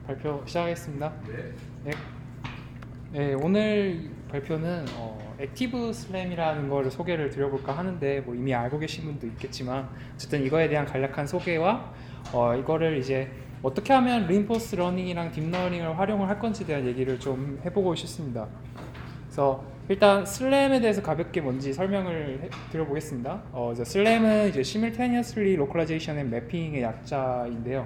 발표 시작하겠습니다. 네. 네. 네, 오늘 발표는 액티브 슬램이라는 걸 소개를 드려볼까 하는데 뭐 이미 알고 계신 분도 있겠지만 어쨌든 이거에 대한 간략한 소개와 이거를 이제 어떻게 하면 리인포스 러닝이랑 딥러닝을 활용을 할 건지에 대한 얘기를 좀 해보고 싶습니다. 그래서 일단 슬램에 대해서 가볍게 뭔지 설명을 드려보겠습니다. 이제 슬램은 이제 Simultaneously Localization and Mapping의 약자인데요.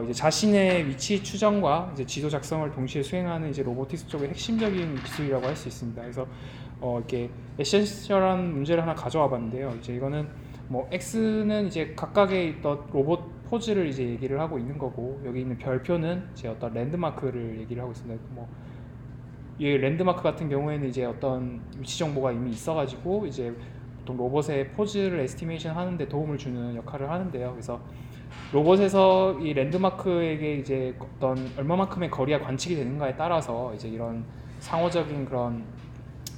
이제 자신의 위치 추정과 이제 지도 작성을 동시에 수행하는 이제 로보틱스 쪽의 핵심적인 기술이라고 할 수 있습니다. 그래서 이렇게 에센셜한 문제를 하나 가져와 봤는데요. 이제 이거는 뭐 X는 이제 각각의 있던 로봇 포즈를 이제 얘기를 하고 있는 거고, 여기 있는 별표는 이제 어떤 랜드마크를 얘기를 하고 있습니다. 뭐 이 랜드마크 같은 경우에는 이제 어떤 위치 정보가 이미 있어가지고 이제 보통 로봇의 포즈를 에스티메이션 하는데 도움을 주는 역할을 하는데요. 그래서 로봇에서 이 랜드마크에게 이제 어떤 얼마만큼의 거리가 관측이 되는가에 따라서 이제 이런 상호적인 그런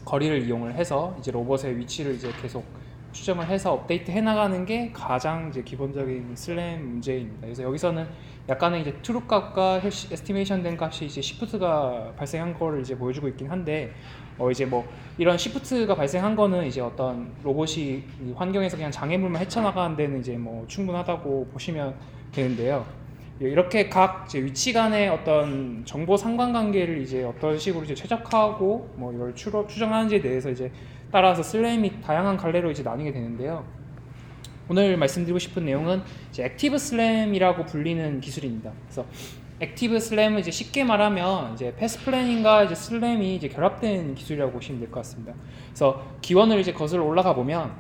거리를 이용을 해서 이제 로봇의 위치를 이제 계속 추정을 해서 업데이트 해나가는 게 가장 이제 기본적인 슬램 문제입니다. 그래서 여기서는 약간의 이제 트루 값과 에스티메이션 된 값이 이제 시프트가 발생한 거를 이제 보여주고 있긴 한데, 이제 뭐 이런 시프트가 발생한 거는 이제 어떤 로봇이 이 환경에서 그냥 장애물만 헤쳐나가는 데는 이제 뭐 충분하다고 보시면 되는데요. 이렇게 각 이제 위치 간의 어떤 정보 상관관계를 이제 어떤 식으로 이제 최적화하고 뭐 이걸 추정하는지에 대해서 이제 따라서 슬램이 다양한 갈래로 이제 나뉘게 되는데요. 오늘 말씀드리고 싶은 내용은 이제 액티브 슬램이라고 불리는 기술입니다. 그래서 액티브 슬램은 이제 쉽게 말하면 이제 패스 플래닝과 이제 슬램이 이제 결합된 기술이라고 보시면 될 것 같습니다. 그래서 기원을 이제 거슬러 올라가 보면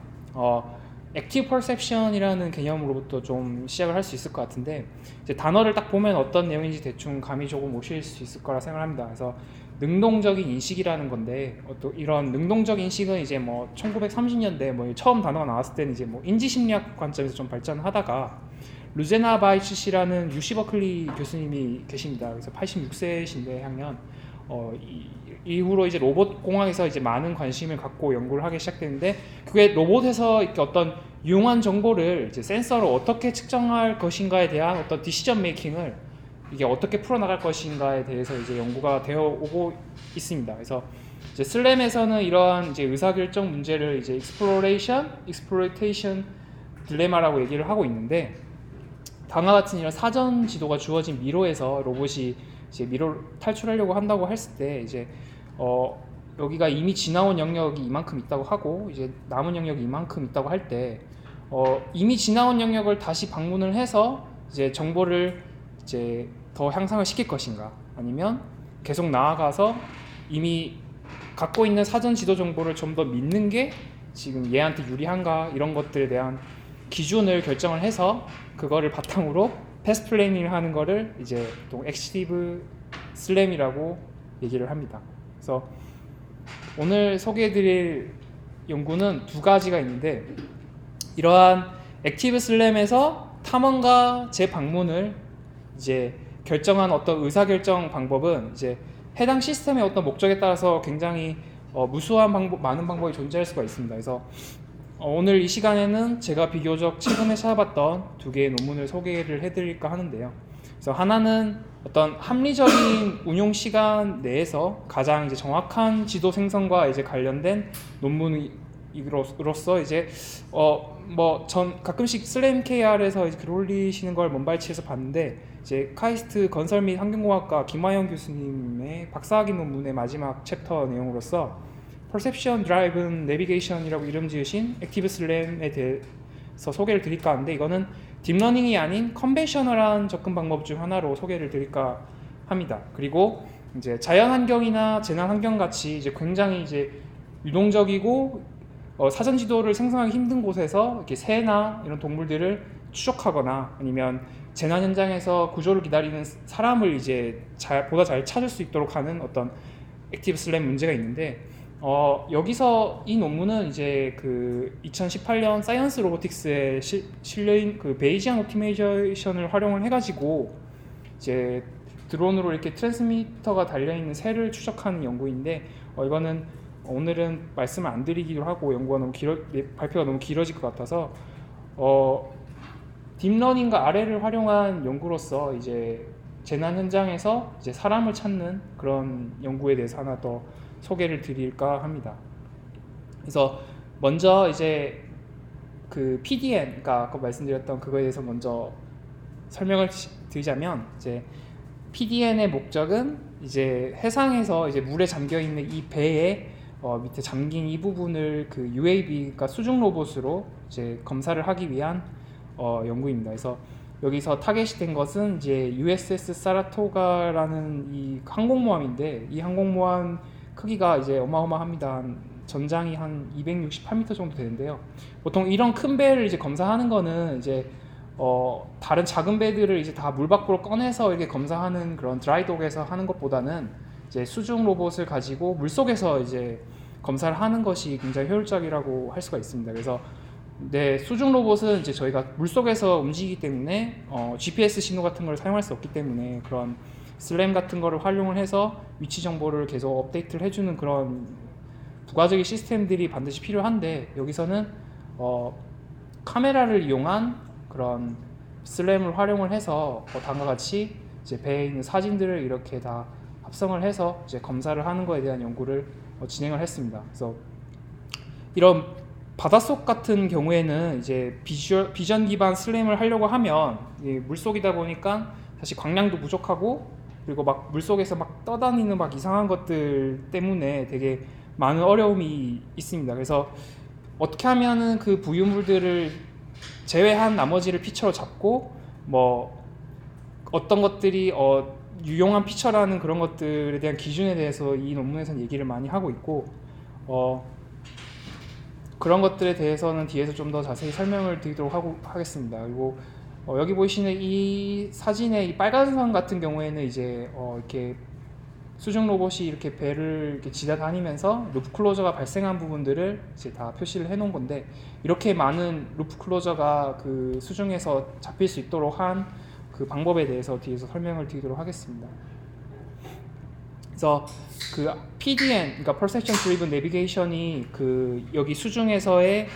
액티브 퍼셉션이라는 개념으로부터 좀 시작을 할 수 있을 것 같은데, 이제 단어를 딱 보면 어떤 내용인지 대충 감이 조금 오실 수 있을 거라 생각합니다. 그래서 능동적인 인식이라는 건데, 또 이런 능동적 인식은 이제 뭐 1930년대 뭐 처음 단어가 나왔을 때는 이제 뭐 인지심리학 관점에서 좀 발전하다가 루제나 바이츠시라는 유시 버클리 교수님이 계십니다. 그래서 86세신데 향년 이후로 이제 로봇 공학에서 이제 많은 관심을 갖고 연구를 하기 시작되는데, 그게 로봇에서 이렇게 어떤 유용한 정보를 이제 센서로 어떻게 측정할 것인가에 대한 어떤 디시전 메이킹을 이게 어떻게 풀어나갈 것인가에 대해서 이제 연구가 되어 오고 있습니다. 그래서 이제 슬램에서는 이러한 이제 의사결정 문제를 이제 exploitation 딜레마라고 얘기를 하고 있는데, 다음과 같은 이런 사전 지도가 주어진 미로에서 로봇이 이제 미로를 탈출하려고 한다고 했을 때 이제 여기가 이미 지나온 영역이 이만큼 있다고 하고 이제 남은 영역이 이만큼 있다고 할 때 이미 지나온 영역을 다시 방문을 해서 이제 정보를 이제 더 향상을 시킬 것인가, 아니면 계속 나아가서 이미 갖고 있는 사전 지도 정보를 좀 더 믿는 게 지금 얘한테 유리한가, 이런 것들에 대한 기준을 결정을 해서 그거를 바탕으로 패스 플래닝을 하는 거를 이제 또 액티브 슬램이라고 얘기를 합니다. 그래서 오늘 소개해드릴 연구는 두 가지가 있는데, 이러한 액티브 슬램에서 탐험가 재방문을 이제 결정한 어떤 의사결정 방법은 이제 해당 시스템의 어떤 목적에 따라서 굉장히 무수한 많은 방법이 존재할 수가 있습니다. 그래서 오늘 이 시간에는 제가 비교적 최근에 찾아봤던 두 개의 논문을 소개를 해드릴까 하는데요. 그래서 하나는 어떤 합리적인 운용 시간 내에서 가장 이제 정확한 지도 생성과 이제 관련된 논문으로서 이제 뭐 전 가끔씩 슬램 KR에서 글 올리시는 걸 먼발치에서 봤는데, 이제 카이스트 건설 및 환경공학과 김화영 교수님의 박사학위 논문의 마지막 챕터 내용으로서 Perception Driven Navigation이라고 이름 지으신 액티브 슬램에 대해서 소개를 드릴까 하는데, 이거는 딥러닝이 아닌 컨벤셔널한 접근 방법 중 하나로 소개를 드릴까 합니다. 그리고 이제 자연 환경이나 재난 환경 같이 이제 굉장히 이제 유동적이고 사전 지도를 생성하기 힘든 곳에서 이렇게 새나 이런 동물들을 추적하거나 아니면 재난 현장에서 구조를 기다리는 사람을 이제 보다 잘 찾을 수 있도록 하는 어떤 액티브 슬램 문제가 있는데, 여기서 이 논문은 이제 그 2018년 사이언스 로보틱스에 실려인 그 베이지안 옵티마이제이션을 활용을 해가지고 이제 드론으로 이렇게 트랜스미터가 달려있는 새를 추적하는 연구인데, 이거는 오늘은 말씀을 안 드리기로 하고 연구가 너무 발표가 너무 길어질 것 같아서 딥러닝과 RL을 활용한 연구로서 이제 재난 현장에서 이제 사람을 찾는 그런 연구에 대해서 하나 더 소개를 드릴까 합니다. 그래서 먼저 이제 그 PDN, 그러니까 아까 말씀드렸던 그거에 대해서 먼저 설명을 드리자면, 이제 PDN의 목적은 이제 해상에서 이제 물에 잠겨 있는 이 배에 밑에 잠긴 이 부분을 그 UAV, 그러니까 수중 로봇으로 이제 검사를 하기 위한 연구입니다. 그래서 여기서 타겟이 된 것은 이제 USS 사라토가라는 이 항공모함인데, 이 항공모함 크기가 이제 어마어마합니다. 전장이 한 268m 정도 되는데요. 보통 이런 큰 배를 이제 검사하는 거는 이제 다른 작은 배들을 이제 다 물 밖으로 꺼내서 이렇게 검사하는 그런 드라이독에서 하는 것보다는 이제 수중 로봇을 가지고 물 속에서 이제 검사를 하는 것이 굉장히 효율적이라고 할 수가 있습니다. 그래서 수중 로봇은 이제 저희가 물 속에서 움직이기 때문에 GPS 신호 같은 걸 사용할 수 없기 때문에 그런 슬램 같은 거를 활용을 해서 위치 정보를 계속 업데이트를 해주는 그런 부가적인 시스템들이 반드시 필요한데, 여기서는 카메라를 이용한 그런 슬램을 활용을 해서 다음과 같이 이제 배에 있는 사진들을 이렇게 다 합성을 해서 이제 검사를 하는 것에 대한 연구를 진행을 했습니다. 그래서 이런 바닷속 같은 경우에는 이제 비전 기반 슬램을 하려고 하면 물속이다 보니까 사실 광량도 부족하고, 그리고 막 물속에서 막 떠다니는 막 이상한 것들 때문에 되게 많은 어려움이 있습니다. 그래서 어떻게 하면은 그 부유물들을 제외한 나머지를 피처로 잡고, 뭐 어떤 것들이 유용한 피처라는 그런 것들에 대한 기준에 대해서 이 논문에서는 얘기를 많이 하고 있고, 그런 것들에 대해서는 뒤에서 좀 더 자세히 설명을 드리도록 하겠습니다. 그리고 여기 보시는 이 사진의 이 빨간 선 같은 경우에는 이제 이렇게 수중 로봇이 이렇게 배를 이렇게 지나다니면서 루프 클로저가 발생한 부분들을 이제 다 표시를 해놓은 건데, 이렇게 많은 루프 클로저가 그 수중에서 잡힐 수 있도록 한 그 방법에 대해서 뒤에서 설명을 드리도록 하겠습니다. 그래서 그 PDN, 그러니까 Perception Driven Navigation이 그 여기 수중에서의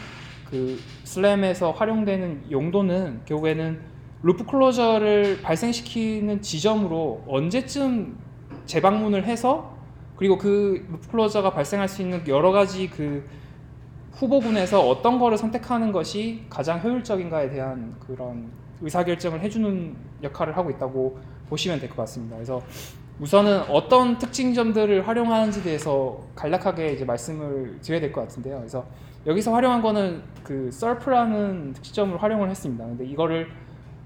그 슬램에서 활용되는 용도는 결국에는 루프 클로저를 발생시키는 지점으로 언제쯤 재방문을 해서, 그리고 그 루프 클로저가 발생할 수 있는 여러 가지 그 후보군에서 어떤 거를 선택하는 것이 가장 효율적인가에 대한 그런 의사결정을 해주는 역할을 하고 있다고 보시면 될 것 같습니다. 그래서 우선은 어떤 특징점들을 활용하는지에 대해서 간략하게 이제 말씀을 드려야 될 것 같은데요. 그래서 여기서 활용한 거는 그 SERP라는 특징점을 활용을 했습니다. 근데 이거를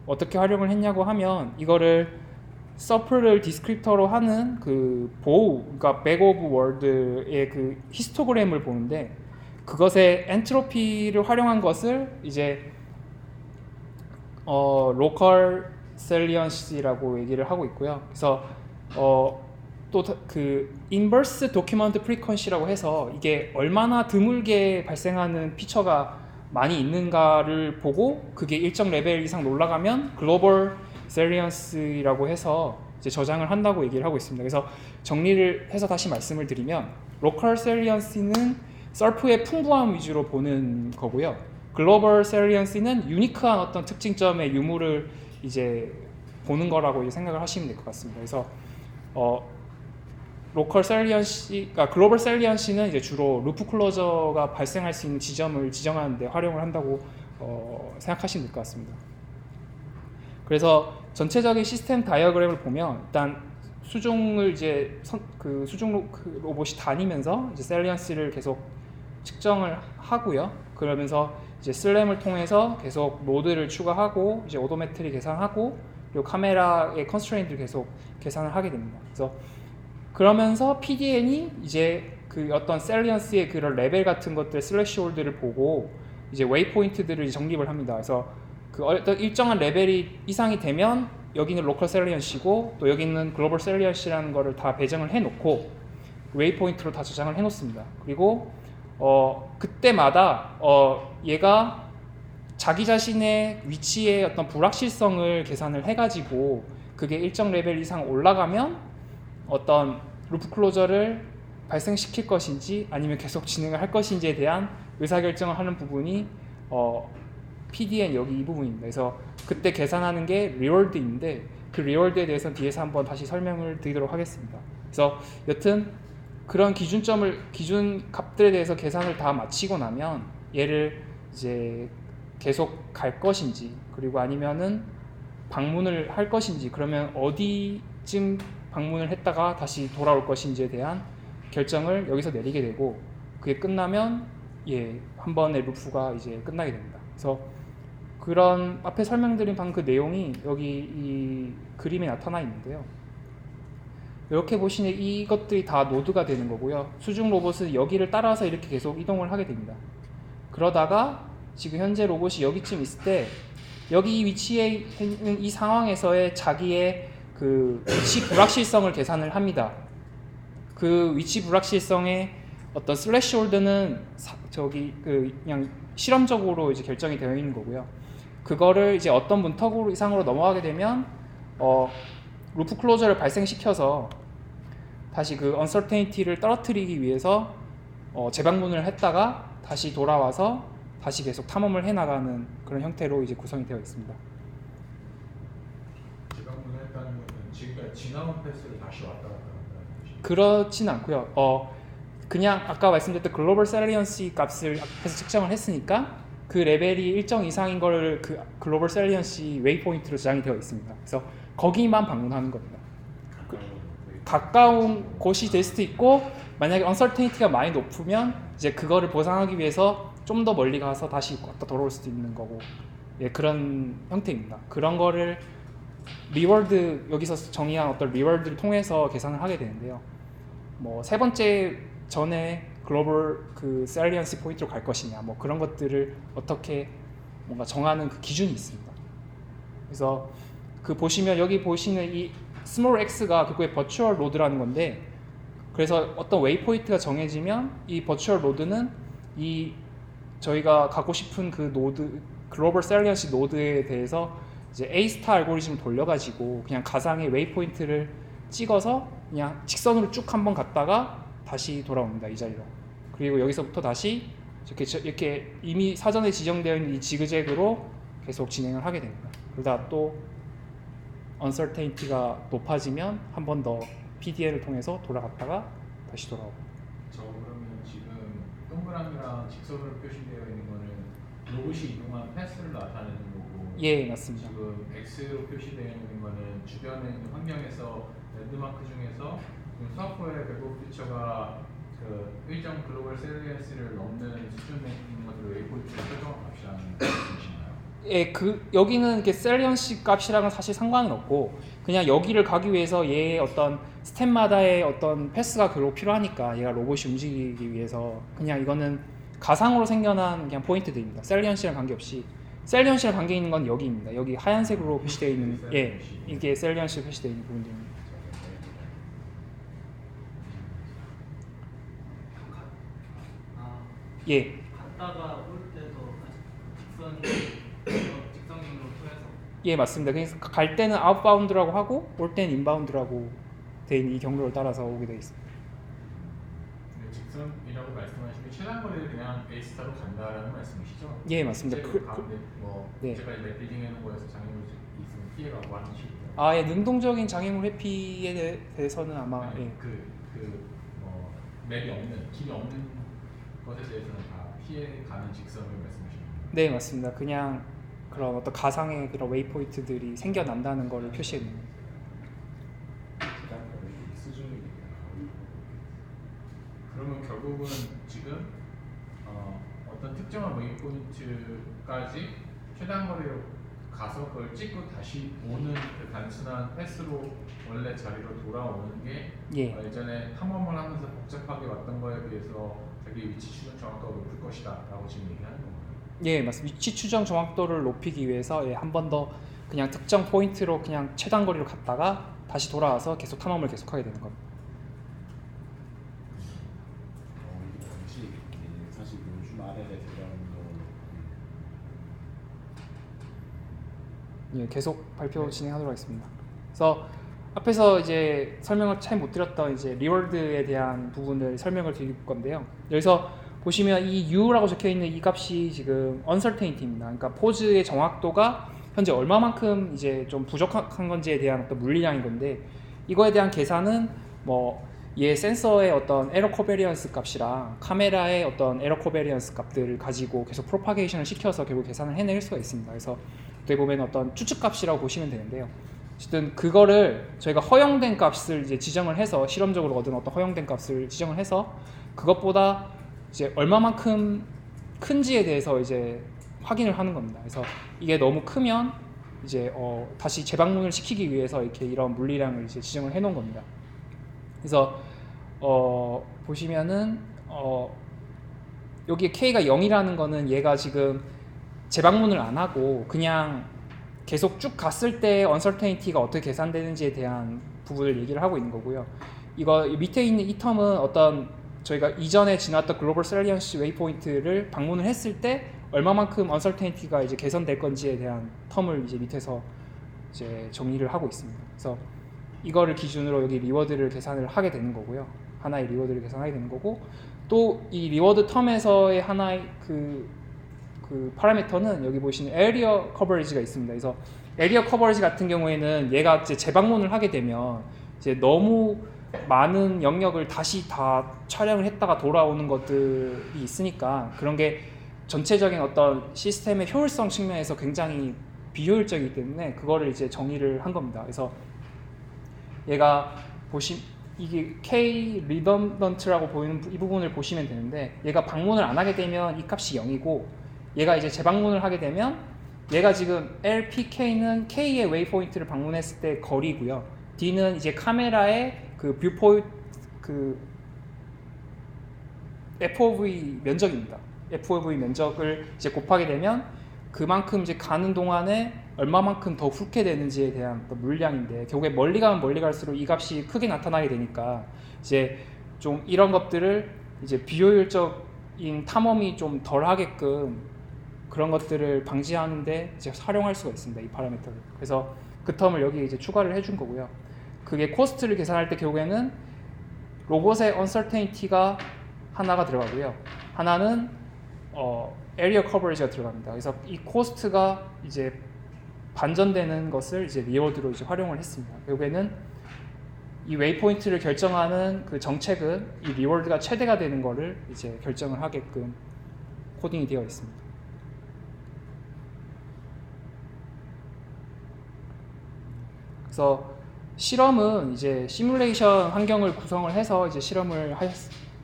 어떻게 활용을 했냐고 하면, 이거를 서프를 디스크립터로 하는 그 보우, 그러니까 백 오브 월드의 그 히스토그램을 보는데, 그것의 엔트로피를 활용한 것을 이제 로컬 셀리언시라고 얘기를 하고 있고요. 그래서 또 그 인버스 도큐먼트 프리퀀시라고 해서 이게 얼마나 드물게 발생하는 피처가 많이 있는가를 보고, 그게 일정 레벨 이상 올라가면 글로벌 셀리언스라고 해서 이제 저장을 한다고 얘기를 하고 있습니다. 그래서 정리를 해서 다시 말씀을 드리면, 로컬 셀리언스는 서프의 풍부함 위주로 보는 거고요. 글로벌 셀리언스는 유니크한 어떤 특징점의 유무를 이제 보는 거라고 이제 생각을 하시면 될 것 같습니다. 그래서 로컬 셀리언시, 그러니까 글로벌 셀리언시는 이제 주로 루프 클로저가 발생할 수 있는 지점을 지정하는 데 활용을 한다고 생각하시면 될 것 같습니다. 그래서 전체적인 시스템 다이어그램을 보면, 일단 수중을 이제 그 수중 로봇이 다니면서 이제 셀리언시를 계속 측정을 하고요. 그러면서 이제 슬램을 통해서 계속 로드를 추가하고, 이제 오도메트리 계산하고, 그리고 카메라의 컨스트레인트를 계속 계산을 하게 됩니다. 그래서 그러면서 PDN이 이제 그 어떤 셀리언스의 그런 레벨 같은 것들, 슬래시홀드를 보고 이제 웨이포인트들을 정립을 합니다. 그래서 그 어떤 일정한 레벨이 이상이 되면 여기는 로컬 셀리언시고, 또 여기는 글로벌 셀리언시라는 거를 다 배정을 해놓고 웨이포인트로 다 저장을 해놓습니다. 그리고 그때마다 얘가 자기 자신의 위치의 어떤 불확실성을 계산을 해가지고, 그게 일정 레벨 이상 올라가면 어떤 루프 클로저를 발생시킬 것인지 아니면 계속 진행을 할 것인지에 대한 의사결정을 하는 부분이 PDN 여기 이 부분입니다. 그래서 그때 계산하는 게 리월드인데, 그 리월드에 대해서는 뒤에서 한번 다시 설명을 드리도록 하겠습니다. 그래서 여튼 그런 기준 값들에 대해서 계산을 다 마치고 나면 얘를 이제 계속 갈 것인지 그리고 아니면은 방문을 할 것인지 그러면 어디쯤 방문을 했다가 다시 돌아올 것인지에 대한 결정을 여기서 내리게 되고 그게 끝나면 한 번의 루프가 이제 끝나게 됩니다. 그래서 그런 앞에 설명드린 방금 그 내용이 여기 이 그림에 나타나 있는데요. 이렇게 보시면 이것들이 다 노드가 되는 거고요. 수중 로봇은 여기를 따라서 이렇게 계속 이동을 하게 됩니다. 그러다가 지금 현재 로봇이 여기쯤 있을 때 여기 위치에 있는 이 상황에서의 자기의 그 위치 불확실성을 계산을 합니다. 그 위치 불확실성의 어떤 슬래시홀드는 그냥 실험적으로 이제 결정이 되어 있는 거고요. 그거를 이제 어떤 문턱 이상으로 넘어가게 되면 루프 클로저를 발생시켜서 다시 그 uncertainty를 떨어뜨리기 위해서 재방문을 했다가 다시 돌아와서 다시 계속 탐험을 해나가는 그런 형태로 이제 구성이 되어 있습니다. 재방문을 했다는 것은 지금까지 지나온 패스를 다시 왔다 갔다 한다는 것이? 그렇진 않고요. 그냥 아까 말씀드렸던 글로벌 셀리언시 값을 해서 측정을 했으니까 그 레벨이 일정 이상인 걸 그 글로벌 셀리언시 웨이포인트로 저장이 되어 있습니다. 그래서 거기만 방문하는 겁니다. 가까운 곳이 될 수도 있고 만약에 uncertainty가 많이 높으면 이제 그거를 보상하기 위해서 좀 더 멀리 가서 다시 왔다 돌아올 수도 있는 거고 그런 형태입니다. 그런 거를 리월드 여기서 정의한 어떤 리월드를 통해서 계산을 하게 되는데요. 뭐 세 번째 전에 글로벌 그 셀리언시 포인트로 갈 것이냐 뭐 그런 것들을 어떻게 뭔가 정하는 그 기준이 있습니다. 그래서 그 보시면 여기 보시는 이 스몰 x가 그거의 버추얼 로드라는 건데 그래서 어떤 웨이포인트가 정해지면 이 버추얼 로드는 이 저희가 가고 싶은 그 노드 글로벌 셀리언시 노드에 대해서 이제 A 스타 알고리즘을 돌려가지고 그냥 가상의 웨이포인트를 찍어서 그냥 직선으로 쭉 한번 갔다가 다시 돌아옵니다. 이 자리로. 그리고 여기서부터 다시 이렇게 이미 사전에 지정되어 있는 이 지그재그로 계속 진행을 하게 됩니다. 그러다 또 uncertainty가 높아지면 한 번 더 PDL을 통해서 돌아갔다가 다시 돌아오고. 저 그러면 지금 동그라미랑 직선으로 표시되어 있는 거는 로봇이 이동한 패스를 나타내는 거고 예, 맞습니다. 지금 X로 표시되어 있는 거는 주변에 있는 환경에서 랜드마크 중에서 소프트웨어 배급 피처가 그 일정 글로벌 셀리언스를 넘는 수준에 있는 것들을 웨이포인트로 설정한 값이라는 뜻이나요? 예, 여기는 이렇게 셀리언시 값이랑은 사실 상관은 없고 그냥 여기를 가기 위해서 얘의 어떤 스텝마다의 어떤 패스가 결국 필요하니까 얘가 로봇이 움직이기 위해서 그냥 이거는 가상으로 생겨난 그냥 포인트들입니다. 셀리언시랑 관계없이 셀리언시랑 관계 있는 건 여기입니다. 여기 하얀색으로 표시되어 있는 이게 셀리언시 표시되어 있는 부분들입니다. 예. 갔다가 올 때도 직선으로 통해서. 예, 맞습니다. 그래서 갈 때는 아웃바운드라고 하고 올 때는 인바운드라고 돼 있는 이 경로를 따라서 오게 돼 있습니다. 직선이라고 말씀하시면 최단 거리를 그냥 A 스타로 간다라는 말씀이시죠? 예, 맞습니다. 네. 제가 이제 빌딩 해놓은 거에서 장애물 있으면 피해가고 하는 식이죠. 예, 능동적인 장애물 회피에 대해서는 아마 맵이 없는 길이 없는 것에 대해서는 다 피해가는 직선을 말씀하시는 거예요? 네, 맞습니다. 그냥 그런 어떤 가상의 그런 웨이포인트들이 생겨난다는 것을 표시해 있는 거예요. 그러면 결국은 지금 어떤 특정한 웨이포인트까지 최단 거리로 가서 그걸 찍고 다시 오는 그 단순한 패스로 원래 자리로 돌아오는 게 예전에 탐험을 하면서 복잡하게 왔던 거에 비해서 자기 위치 추정 정확도가 높을 것이다 라고 지금 얘기하는 건가요? 예, 맞습니다. 위치 추정 정확도를 높이기 위해서 한 번 더 그냥 특정 포인트로 그냥 최단 거리로 갔다가 다시 돌아와서 계속 탐험을 계속하게 되는 겁니다. 사실 요즘 RL에 들어가는 거 예, 계속 발표 진행하도록 하겠습니다. 그래서 앞에서 이제 설명을 잘 못 드렸던 이제 리월드에 대한 부분을 설명을 드릴 건데요. 여기서 보시면 이 U라고 적혀 있는 이 값이 지금 uncertainty입니다. 그러니까 포즈의 정확도가 현재 얼마만큼 이제 좀 부족한 건지에 대한 어떤 물리량인 건데 이거에 대한 계산은 뭐 얘 센서의 어떤 에러 코베리언스 값이랑 카메라의 어떤 에러 코베리언스 값들을 가지고 계속 프로파게이션을 시켜서 결국 계산을 해낼 수가 있습니다. 그래서 어떻게 보면 어떤 추측 값이라고 보시면 되는데요. 어쨌든 그거를 저희가 허용된 값을 이제 지정을 해서 실험적으로 얻은 어떤 허용된 값을 지정을 해서 그것보다 이제 얼마만큼 큰지에 대해서 이제 확인을 하는 겁니다. 그래서 이게 너무 크면 이제 다시 재방문을 시키기 위해서 이렇게 이런 물리량을 이제 지정을 해 놓은 겁니다. 그래서 보시면은 여기에 K가 0이라는 거는 얘가 지금 재방문을 안 하고 그냥 계속 쭉 갔을 때 uncertainty가 어떻게 계산되는지에 대한 부분을 얘기를 하고 있는 거고요. 이거 밑에 있는 이 텀은 어떤 저희가 이전에 지났던 글로벌 셀리언시 웨이포인트를 방문을 했을 때 얼마만큼 uncertainty가 이제 개선될 건지에 대한 텀을 이제 밑에서 이제 정리를 하고 있습니다. 그래서 이거를 기준으로 여기 리워드를 계산을 하게 되는 거고요. 하나의 리워드를 계산하게 되는 거고 또 이 리워드 텀에서의 하나의 그 파라미터는 여기 보시는 에리어 커버리지가 있습니다. 그래서 에리어 커버리지 같은 경우에는 얘가 이제 재방문을 하게 되면 이제 너무 많은 영역을 다시 다 촬영을 했다가 돌아오는 것들이 있으니까 그런 게 전체적인 어떤 시스템의 효율성 측면에서 굉장히 비효율적이기 때문에 그거를 이제 정의를 한 겁니다. 그래서 얘가 이게 K redundant라고 보이는 이 부분을 보시면 되는데 얘가 방문을 안 하게 되면 이 값이 0이고 얘가 이제 재방문을 하게 되면 얘가 지금 LPK는 K의 웨이포인트를 방문했을 때 거리고요. D는 이제 카메라의 그 뷰포인트 그 FOV 면적입니다. FOV 면적을 이제 곱하게 되면 그만큼 이제 가는 동안에 얼마만큼 더 훑게 되는지에 대한 어떤 물량인데 결국에 멀리 가면 멀리 갈수록 이 값이 크게 나타나게 되니까 이제 좀 이런 것들을 이제 비효율적인 탐험이 좀 덜 하게끔 그런 것들을 방지하는데 이제 활용할 수가 있습니다. 이 파라미터를. 그래서 그 텀을 여기 이제 추가를 해준 거고요. 그게 코스트를 계산할 때 결국에는 로봇의 uncertainty가 하나가 들어가고요. 하나는 area coverage가 들어갑니다. 그래서 이 코스트가 이제 반전되는 것을 이제 리워드로 이제 활용을 했습니다. 결국에는 이 웨이포인트를 결정하는 그 정책은 이 리워드가 최대가 되는 거를 이제 결정을 하게끔 코딩이 되어 있습니다. 그래서 실험은 이제 시뮬레이션 환경을 구성을 해서 이제 실험을